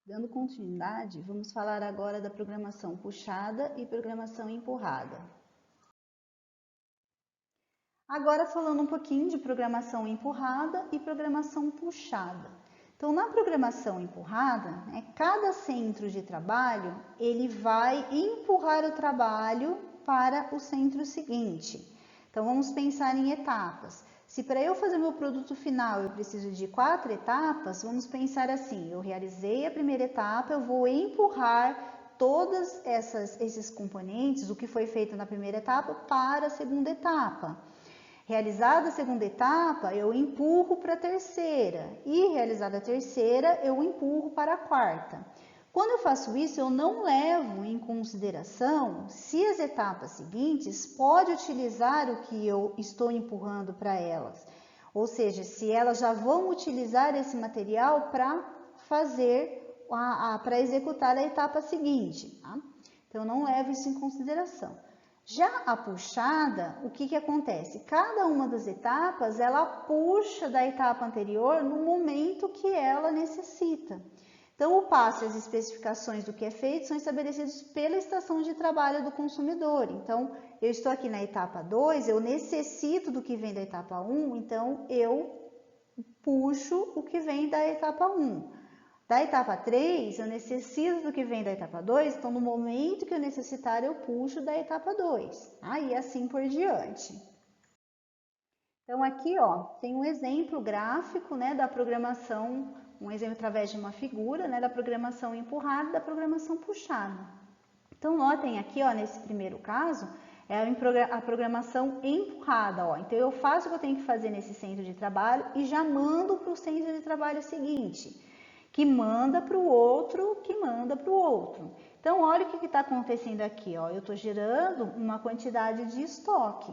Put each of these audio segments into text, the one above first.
Dando continuidade, vamos falar agora da programação puxada e programação empurrada. Agora falando um pouquinho de programação empurrada e programação puxada. Então, na programação empurrada, cada centro de trabalho ele vai empurrar o trabalho para o centro seguinte. Então, vamos pensar em etapas. Se para eu fazer meu produto final eu preciso de 4 etapas, vamos pensar assim: eu realizei a primeira etapa, eu vou empurrar todos esses componentes, o que foi feito na primeira etapa, para a segunda etapa. Realizada a segunda etapa, eu empurro para a terceira, e realizada a terceira, eu empurro para a quarta. Quando eu faço isso, eu não levo em consideração se as etapas seguintes podem utilizar o que eu estou empurrando para elas. Ou seja, se elas já vão utilizar esse material para para executar a etapa seguinte. Tá? Então, eu não levo isso em consideração. Já a puxada, o que acontece? Cada uma das etapas, ela puxa da etapa anterior no momento que ela necessita. Então, o passo e as especificações do que é feito são estabelecidos pela estação de trabalho do consumidor. Então, eu estou aqui na etapa 2, eu necessito do que vem da etapa 1, então eu puxo o que vem da etapa 1. Da etapa 3, eu necessito do que vem da etapa 2, então no momento que eu necessitar, eu puxo da etapa 2. Aí assim por diante. Então aqui, tem um exemplo gráfico, da programação, um exemplo através de uma figura, da programação empurrada e da programação puxada. Então notem aqui, nesse primeiro caso, é a programação empurrada, Então eu faço o que eu tenho que fazer nesse centro de trabalho e já mando para o centro de trabalho seguinte, que manda para o outro, que manda para o outro. Então olha o que está acontecendo aqui, eu estou gerando uma quantidade de estoque.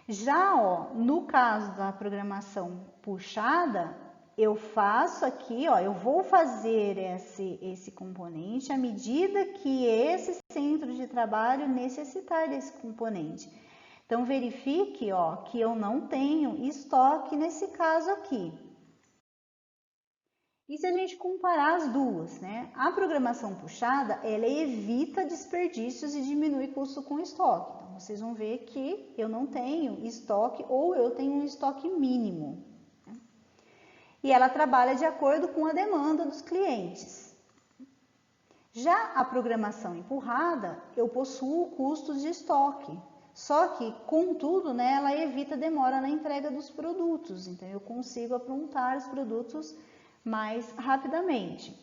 Já, no caso da programação puxada, eu faço aqui, eu vou fazer esse componente à medida que esse centro de trabalho necessitar desse componente. Então, verifique, que eu não tenho estoque nesse caso aqui. E se a gente comparar as duas, A programação puxada, ela evita desperdícios e diminui custo com estoque. Então, vocês vão ver que eu não tenho estoque ou eu tenho um estoque mínimo. E ela trabalha de acordo com a demanda dos clientes. Já a programação empurrada, eu possuo custos de estoque. Só que, contudo, ela evita demora na entrega dos produtos. Então, eu consigo aprontar os produtos mais rapidamente.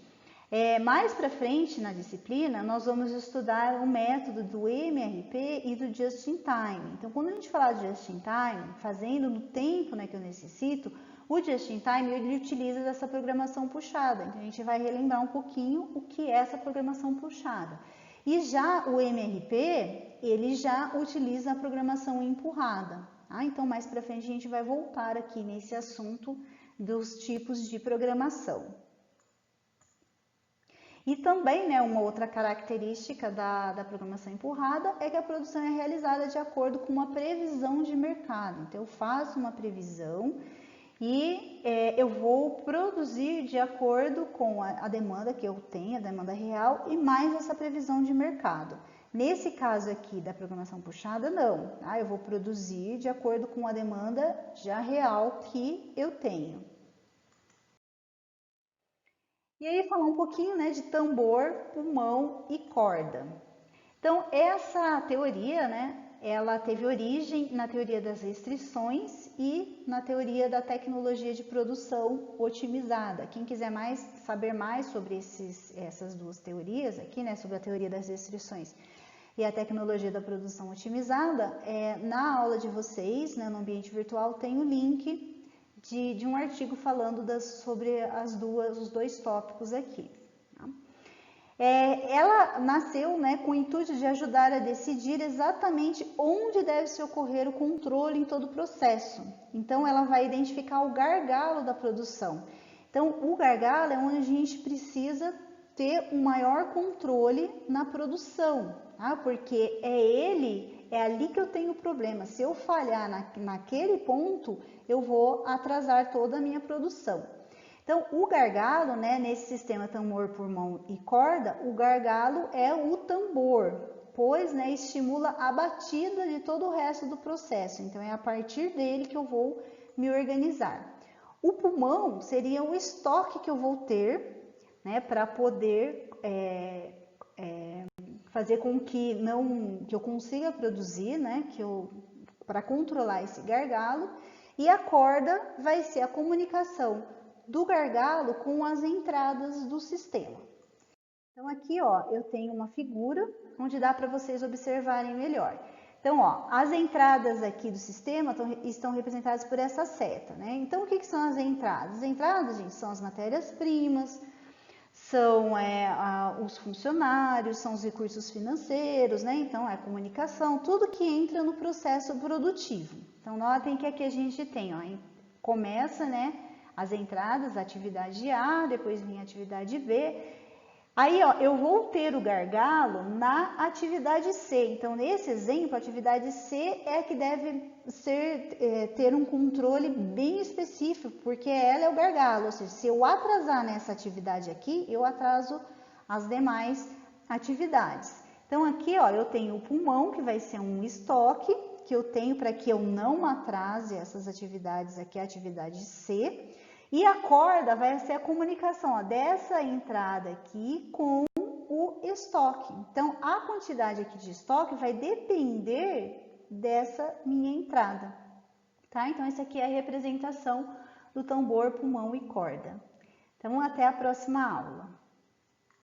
Mais para frente na disciplina, nós vamos estudar o método do MRP e do Just in Time. Então, quando a gente falar de Just in Time, fazendo no tempo que eu necessito, o Just in Time ele utiliza dessa programação puxada. Então, a gente vai relembrar um pouquinho o que é essa programação puxada. E já o MRP, ele já utiliza a programação empurrada. Então, mais para frente, a gente vai voltar aqui nesse assunto dos tipos de programação. E também, uma outra característica da programação empurrada é que a produção é realizada de acordo com uma previsão de mercado. Então, eu faço uma previsão e eu vou produzir de acordo com a demanda que eu tenho, a demanda real, e mais essa previsão de mercado. Nesse caso aqui da programação puxada, não. Eu vou produzir de acordo com a demanda já real que eu tenho. E aí falar um pouquinho de tambor, pulmão e corda. Então essa teoria, ela teve origem na teoria das restrições e na teoria da tecnologia de produção otimizada. Quem quiser saber mais sobre essas duas teorias aqui, sobre a teoria das restrições e a tecnologia da produção otimizada, na aula de vocês, no ambiente virtual, tem o link de um artigo falando sobre os dois tópicos aqui. Tá? Ela nasceu com o intuito de ajudar a decidir exatamente onde deve se ocorrer o controle em todo o processo. Então, ela vai identificar o gargalo da produção. Então, o gargalo é onde a gente precisa ter um maior controle na produção, porque é ali que eu tenho problema. Se eu falhar naquele ponto, eu vou atrasar toda a minha produção. Então, o gargalo, né, nesse sistema tambor, pulmão e corda, o gargalo é o tambor, pois, né, estimula a batida de todo o resto do processo. Então, é a partir dele que eu vou me organizar. O pulmão seria o estoque que eu vou ter, né, para poder fazer com que eu consiga produzir, né, para controlar esse gargalo. E a corda vai ser a comunicação do gargalo com as entradas do sistema. Então aqui, ó, eu tenho uma figura onde dá para vocês observarem melhor. Então, ó, as entradas aqui do sistema estão representadas por essa seta, né? Então, o que são as entradas? As entradas, gente, são as matérias-primas, são os funcionários, são os recursos financeiros, né? Então, é a comunicação, tudo que entra no processo produtivo. Então, notem que aqui a gente tem, ó, começa, né, as entradas, a atividade A, depois vem a atividade B. Aí, ó, eu vou ter o gargalo na atividade C. Então, nesse exemplo, a atividade C é a que deve ter um controle bem específico, porque ela é o gargalo. Ou seja, se eu atrasar nessa atividade aqui, eu atraso as demais atividades. Então, aqui, ó, eu tenho o pulmão, que vai ser um estoque, que eu tenho para que eu não atrase essas atividades aqui, a atividade C. E a corda vai ser a comunicação, ó, dessa entrada aqui com o estoque. Então, a quantidade aqui de estoque vai depender dessa minha entrada, tá? Então, essa aqui é a representação do tambor, pulmão e corda. Então, até a próxima aula.